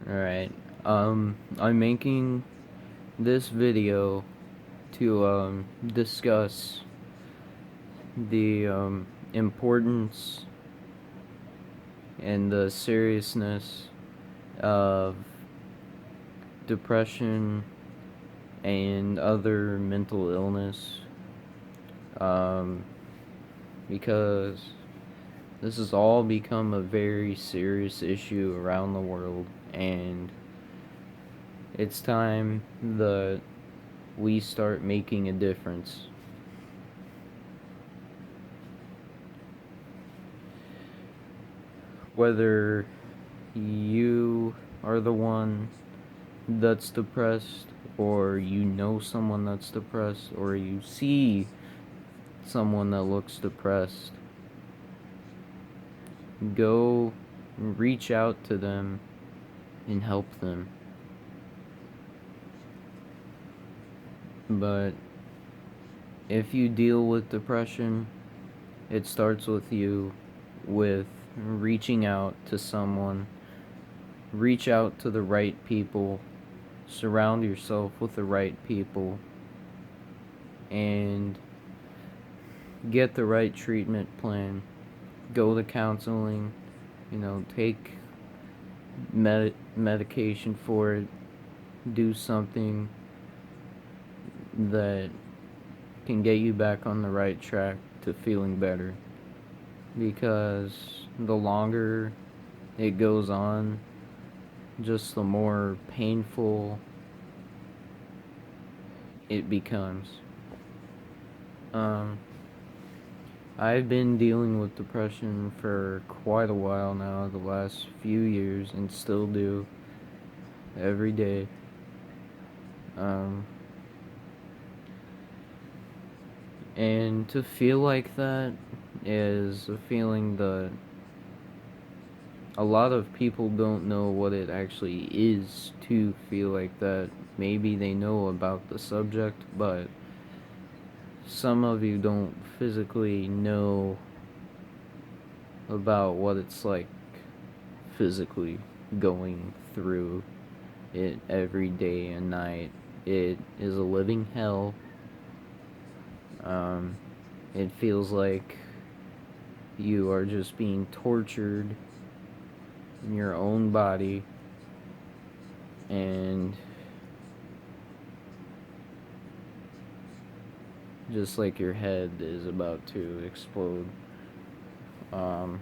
Alright, I'm making this video to, discuss the, importance and the seriousness of depression and other mental illness, um, because this has all become a very serious issue around the world, and it's time that we start making a difference. Whether you are the one that's depressed, or you know someone that's depressed, or you see someone that looks depressed, go reach out to them and help them. But if you deal with depression, it starts with you, with reaching out to someone. Reach out to the right people, surround yourself with the right people, and get the right treatment plan. Go to counseling, take medication for it. Do something that can get you back on the right track to feeling better. Because the longer it goes on, just the more painful it becomes. Um, I've been dealing with depression for quite a while now, the last few years, and still do every day. Um, and to feel like that is a feeling that a lot of people don't know what it actually is to feel like that. Maybe they know about the subject, but some of you don't physically know about what it's like physically going through it every day and night. It is a living hell. Um, it feels like you are just being tortured in your own body, and just like your head is about to explode. Um,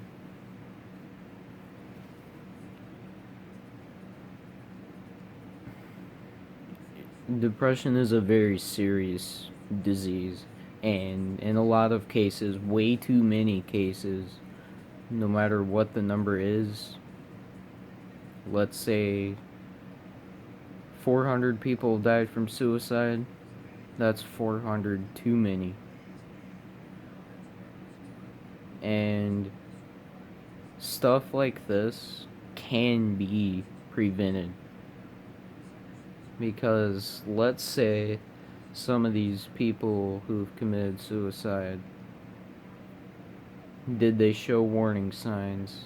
Depression is a very serious disease, and in a lot of cases, way too many cases, no matter what the number is, let's say 400 people died from suicide, that's 400 too many. And stuff like this can be prevented. Because let's say some of these people who've committed suicide, did they show warning signs?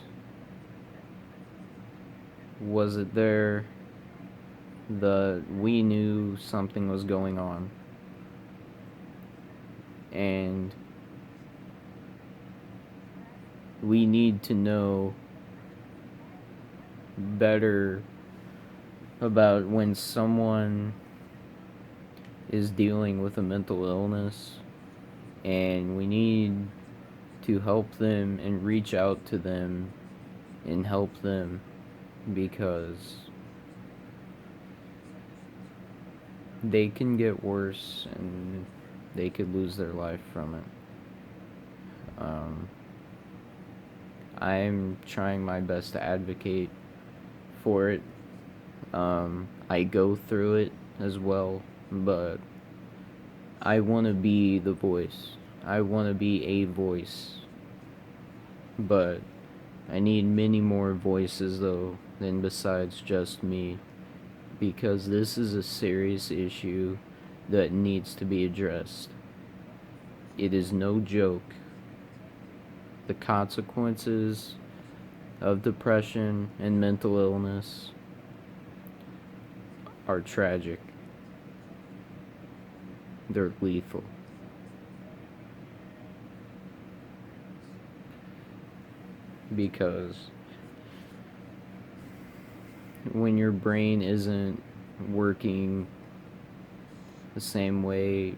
Was it there that we knew something was going on? And we need to know better about when someone is dealing with a mental illness, and we need to help them and reach out to them and help them, because they can get worse and they could lose their life from it. I'm trying my best to advocate for it. I go through it as well, but I want to be the voice. I want to be a voice. But I need many more voices, though, than besides just me. Because this is a serious issue that needs to be addressed. It is no joke. The consequences of depression and mental illness are tragic. They're lethal. Because when your brain isn't working the same way,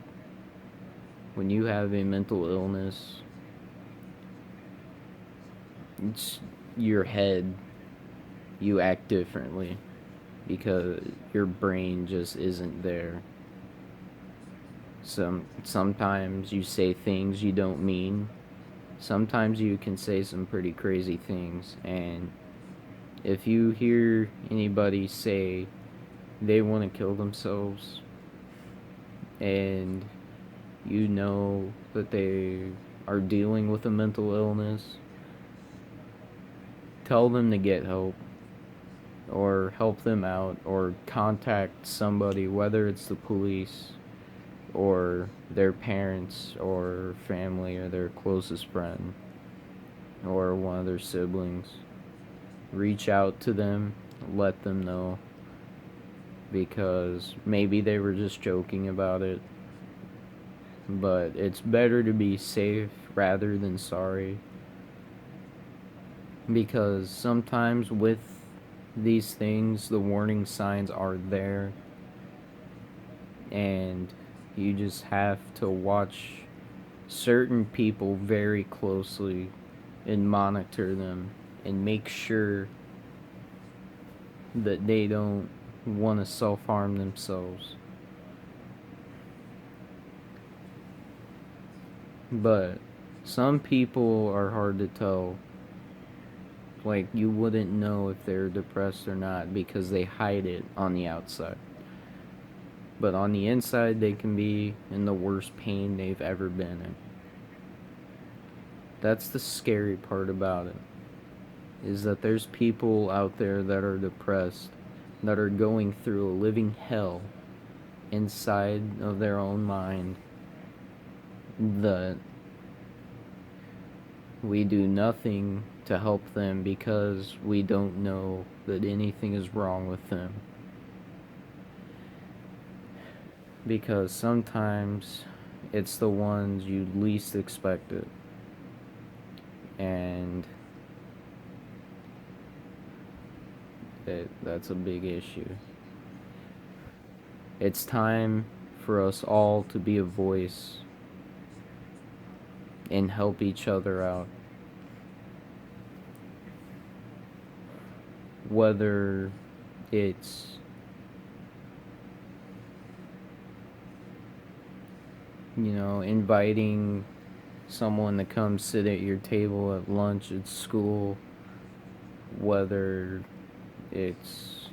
when you have a mental illness, it's your head, you act differently because your brain just isn't there. Sometimes you say things you don't mean. Sometimes you can say some pretty crazy things, and if you hear anybody say they want to kill themselves and you know that they are dealing with a mental illness, tell them to get help or help them out or contact somebody, whether it's the police or their parents or family or their closest friend or one of their siblings. Reach out to them, let them know, because maybe they were just joking about it, but it's better to be safe rather than sorry, because sometimes with these things the warning signs are there, and you just have to watch certain people very closely and monitor them and make sure that they don't want to self-harm themselves. But some people are hard to tell. Like, you wouldn't know if they're depressed or not because they hide it on the outside. But on the inside, they can be in the worst pain they've ever been in. That's the scary part about it, is that there's people out there that are depressed, that are going through a living hell inside of their own mind, that we do nothing to help them because we don't know that anything is wrong with them. Because sometimes it's the ones you least expect it. And that's a big issue. It's time for us all to be a voice and help each other out. Whether it's inviting someone to come sit at your table at lunch at school, whether it's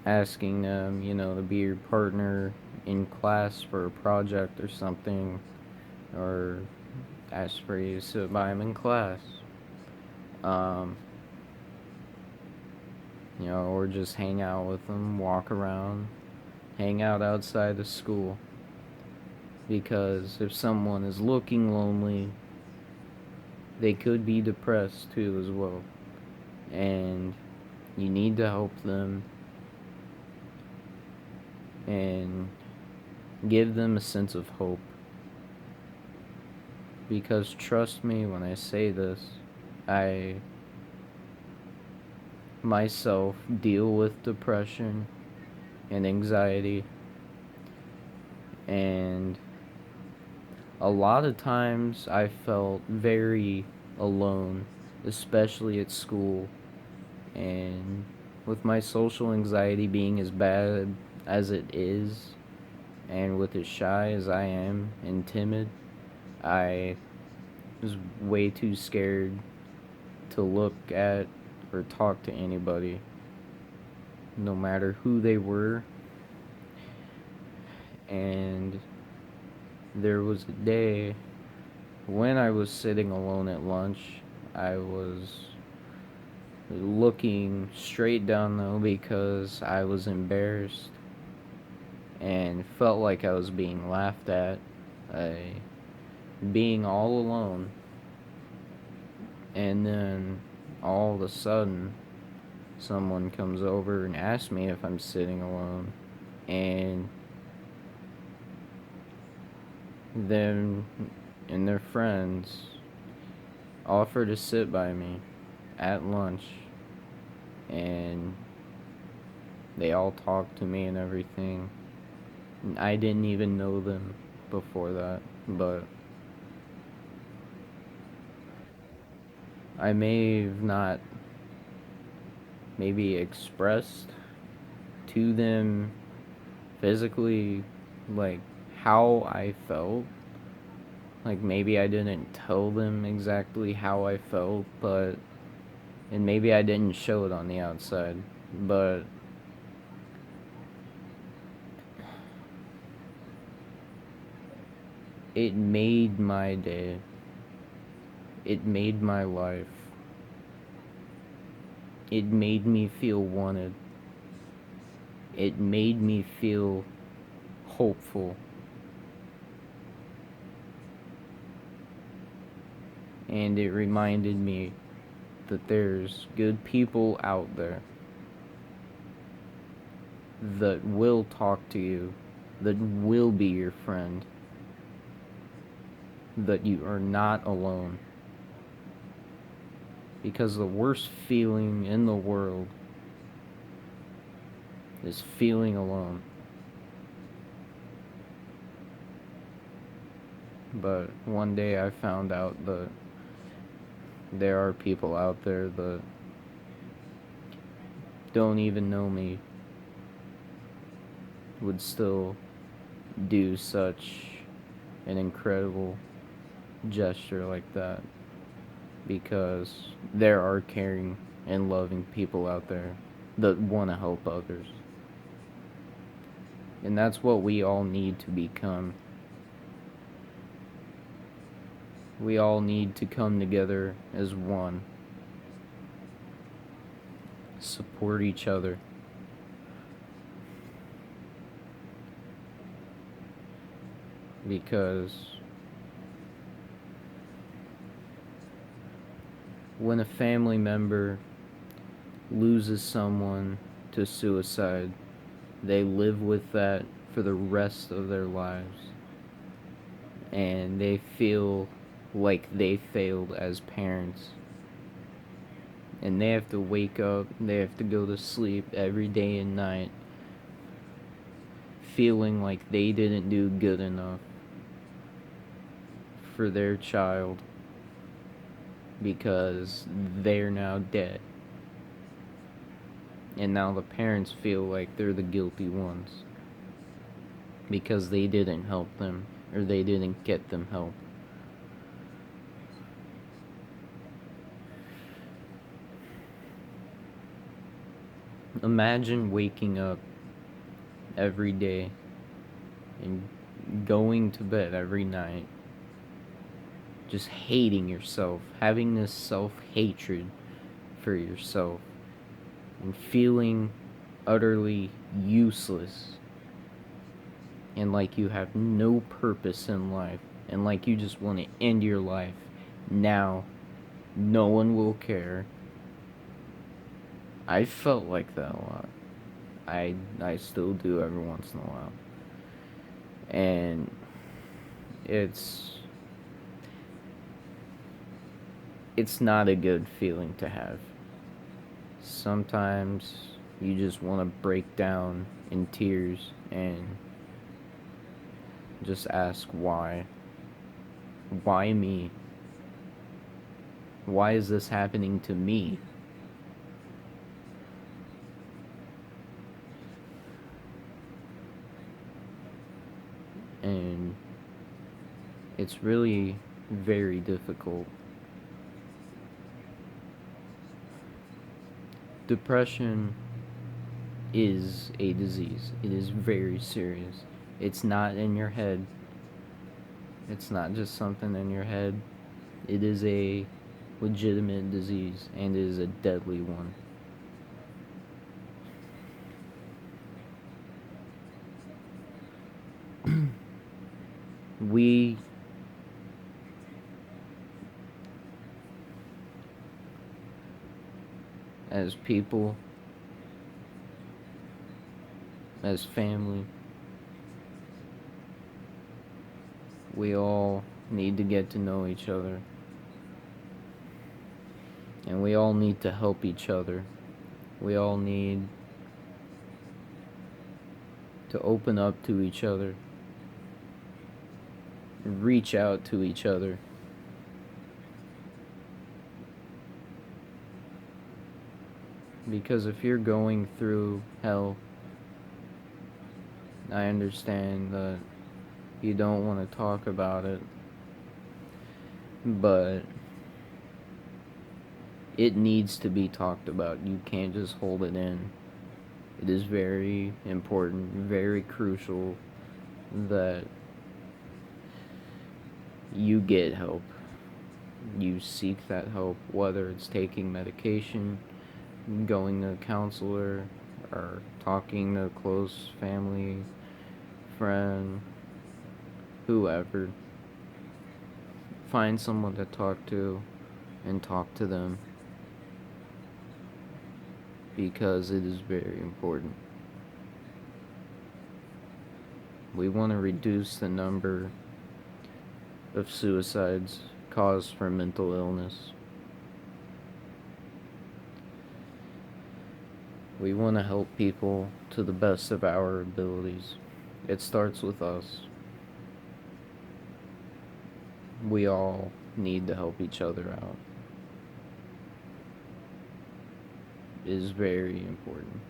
asking them, to be your partner in class for a project or something, or ask for you to sit by them in class, or just hang out with them, walk around, hang out outside of school. Because if someone is looking lonely, they could be depressed too as well. And you need to help them and give them a sense of hope. Because trust me when I say this, I myself deal with depression and anxiety, and a lot of times I felt very alone, especially at school, and with my social anxiety being as bad as it is, and with as shy as I am and timid, I was way too scared to look at or talk to anybody, no matter who they were. And there was a day when I was sitting alone at lunch. I was looking straight down though because I was embarrassed and felt like I was being laughed at, being all alone. And then all of a sudden someone comes over and asks me if I'm sitting alone, and them and their friends offer to sit by me at lunch, and they all talk to me and everything. I didn't even know them before that, but I may have not maybe expressed to them physically like how I felt. Like maybe I didn't tell them exactly how I felt, but and maybe I didn't show it on the outside, but it made my day. It made my life. It made me feel wanted. It made me feel hopeful. And it reminded me that there's good people out there that will talk to you, that will be your friend, that you are not alone. Because the worst feeling in the world is feeling alone. But one day I found out that there are people out there that don't even know me would still do such an incredible gesture like that, because there are caring and loving people out there that want to help others. And that's what we all need to become. We all need to come together as one, support each other. Because when a family member loses someone to suicide, they live with that for the rest of their lives. And they feel like they failed as parents. And they have to wake up, they have to go to sleep every day and night feeling like they didn't do good enough for their child because they're now dead. And now the parents feel like they're the guilty ones because they didn't help them or they didn't get them help. Imagine waking up every day and going to bed every night just hating yourself, having this self-hatred for yourself, and feeling utterly useless, and like you have no purpose in life, and like you just want to end your life now. No one will care. I felt like that a lot. I still do every once in a while. And it's not a good feeling to have. Sometimes you just want to break down in tears and just ask why. Why me? Why is this happening to me? And it's really very difficult. Depression is a disease. It is very serious. It's not in your head. It's not just something in your head. It is a legitimate disease, and it is a deadly one. we as people, as family, we all need to get to know each other. And we all need to help each other. We all need to open up to each other, reach out to each other. Because if you're going through hell, I understand that you don't want to talk about it, but it needs to be talked about. You can't just hold it in. It is very important, very crucial that you get help. You seek that help, whether it's taking medication, going to a counselor, or talking to a close family, friend, whoever. Find someone to talk to and talk to them, because it is very important. We want to reduce the number of suicides caused from mental illness. We want to help people to the best of our abilities. It starts with us. We all need to help each other out. It is very important.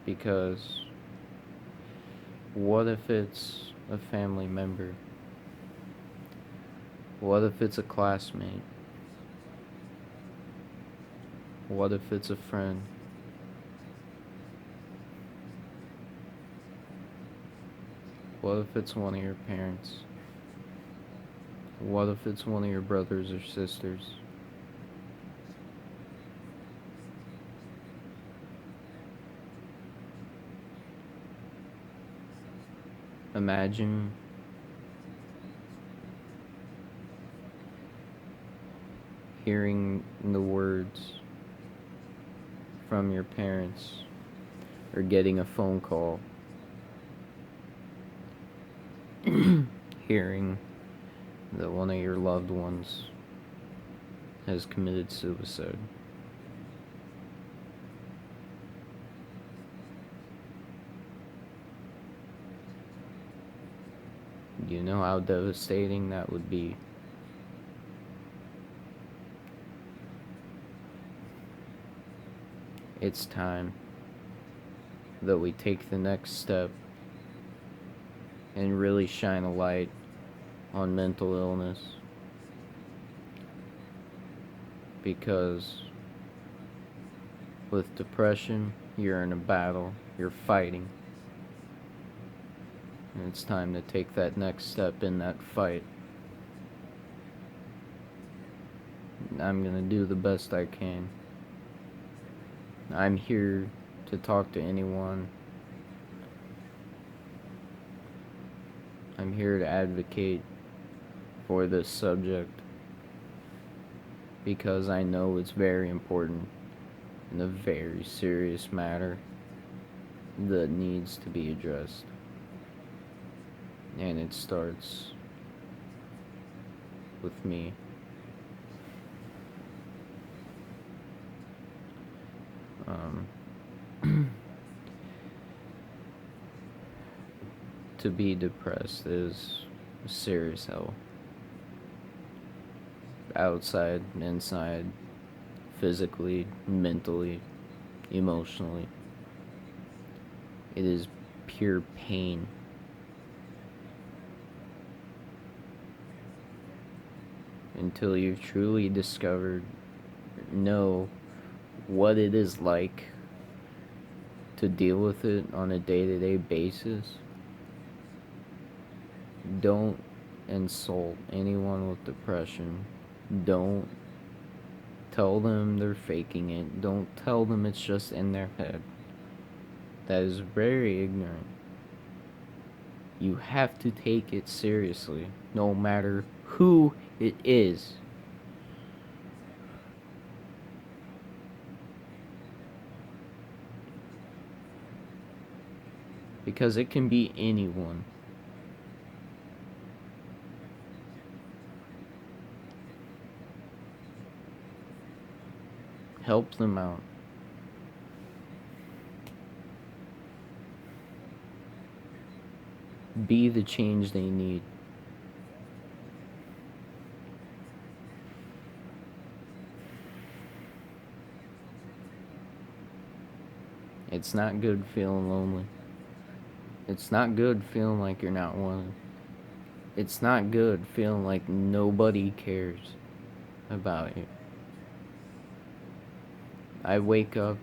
Because what if it's a family member? What if it's a classmate? What if it's a friend? What if it's one of your parents? What if it's one of your brothers or sisters? Imagine hearing the words from your parents, or getting a phone call, hearing that one of your loved ones has committed suicide. You know how devastating that would be. It's time that we take the next step and really shine a light on mental illness, because with depression, you're in a battle, you're fighting, and it's time to take that next step in that fight. I'm gonna do the best I can. I'm here to talk to anyone. I'm here to advocate for this subject, because I know it's very important and a very serious matter that needs to be addressed. And it starts with me. To be depressed is serious hell. Outside, inside, physically, mentally, emotionally. It is pure pain. Until you've truly know what it is like to deal with it on a day-to-day basis. Don't insult anyone with depression. Don't tell them they're faking it. Don't tell them it's just in their head. That is very ignorant. You have to take it seriously, no matter who it is. Because it can be anyone. Help them out. Be the change they need. It's not good feeling lonely. It's not good feeling like you're not wanted. It's not good feeling like nobody cares about you. I wake up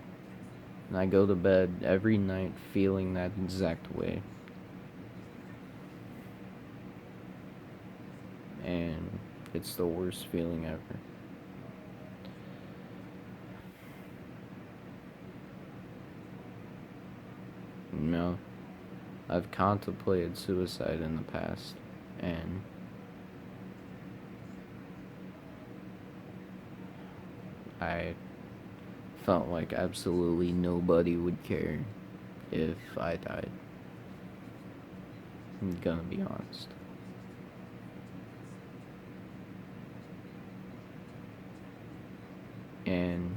and I go to bed every night feeling that exact way. And it's the worst feeling ever. You know, I've contemplated suicide in the past, and I felt like absolutely nobody would care if I died. I'm gonna be honest. And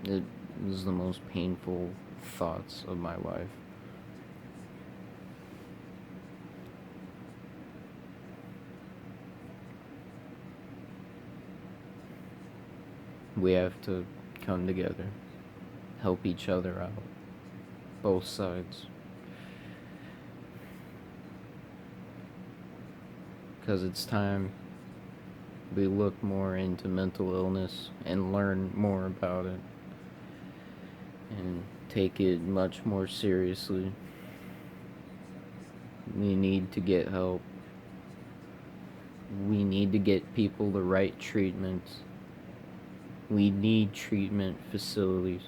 it was the most painful thoughts of my life. We have to come together, help each other out, both sides. Because it's time we look more into mental illness and learn more about it and take it much more seriously. We need to get help. We need to get people the right treatments. We need treatment facilities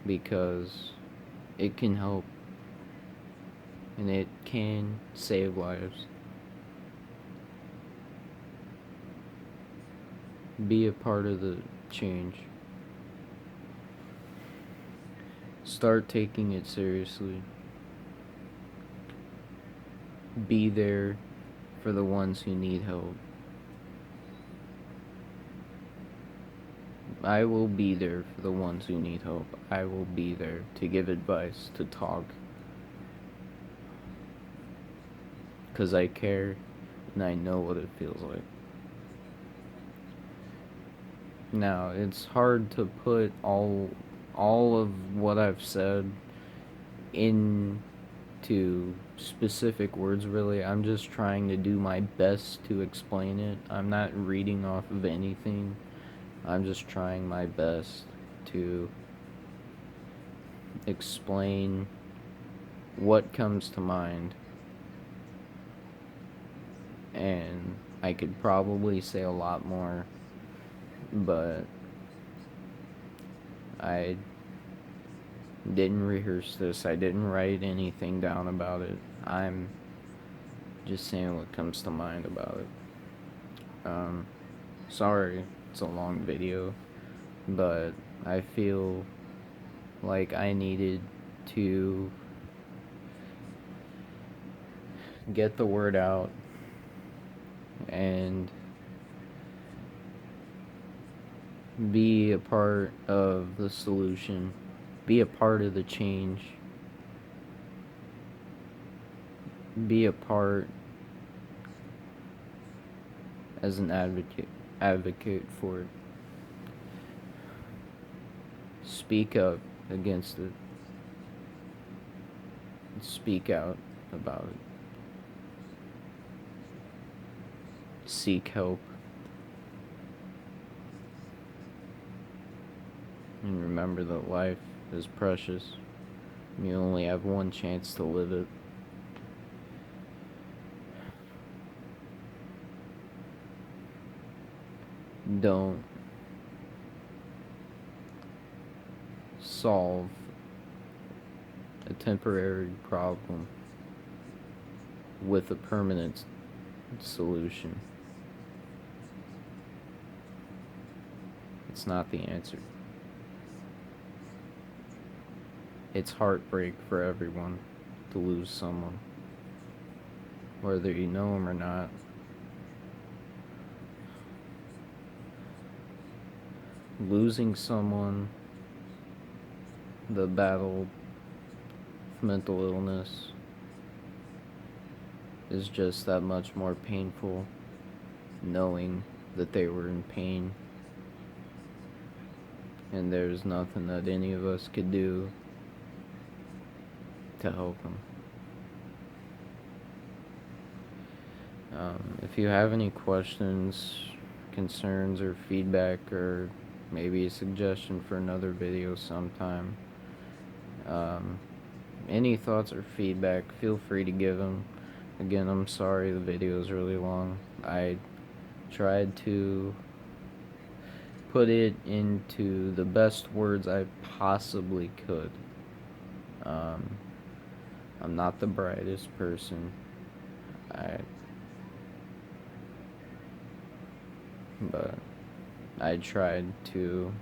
because it can help and it can save lives. Be a part of the change. Start taking it seriously. Be there for the ones who need help. I will be there for the ones who need help. I will be there to give advice, to talk. Because I care and I know what it feels like. Now, it's hard to put all of what I've said into specific words, really. I'm just trying to do my best to explain it. I'm not reading off of anything. I'm just trying my best to explain what comes to mind. And I could probably say a lot more, but I didn't rehearse this. I didn't write anything down about it. I'm just saying what comes to mind about it. Sorry, it's a long video, but I feel like I needed to get the word out and be a part of the solution, be a part of the change, be a part as an advocate for it. Speak up against it. Speak out about it. Seek help. And remember that life is precious. You only have one chance to live it. Don't solve a temporary problem with a permanent solution. It's not the answer. It's heartbreak for everyone to lose someone, whether you know them or not. Losing someone, the battle with mental illness, is just that much more painful, knowing that they were in pain and there's nothing that any of us could do to help them. If you have any questions, concerns, or feedback, or maybe a suggestion for another video sometime, any thoughts or feedback, feel free to give them. Again, I'm sorry the video is really long. I tried to put it into the best words I possibly could. I'm not the brightest person. But I tried to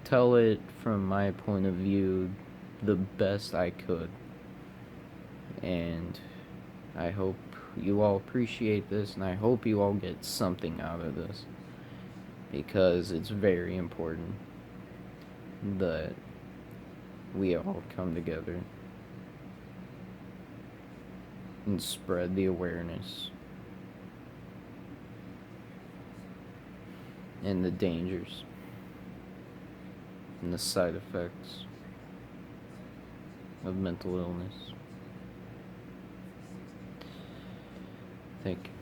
tell it from my point of view the best I could. And I hope you all appreciate this, and I hope you all get something out of this, because it's very important that we all come together and spread the awareness and the dangers and the side effects of mental illness. Thank you.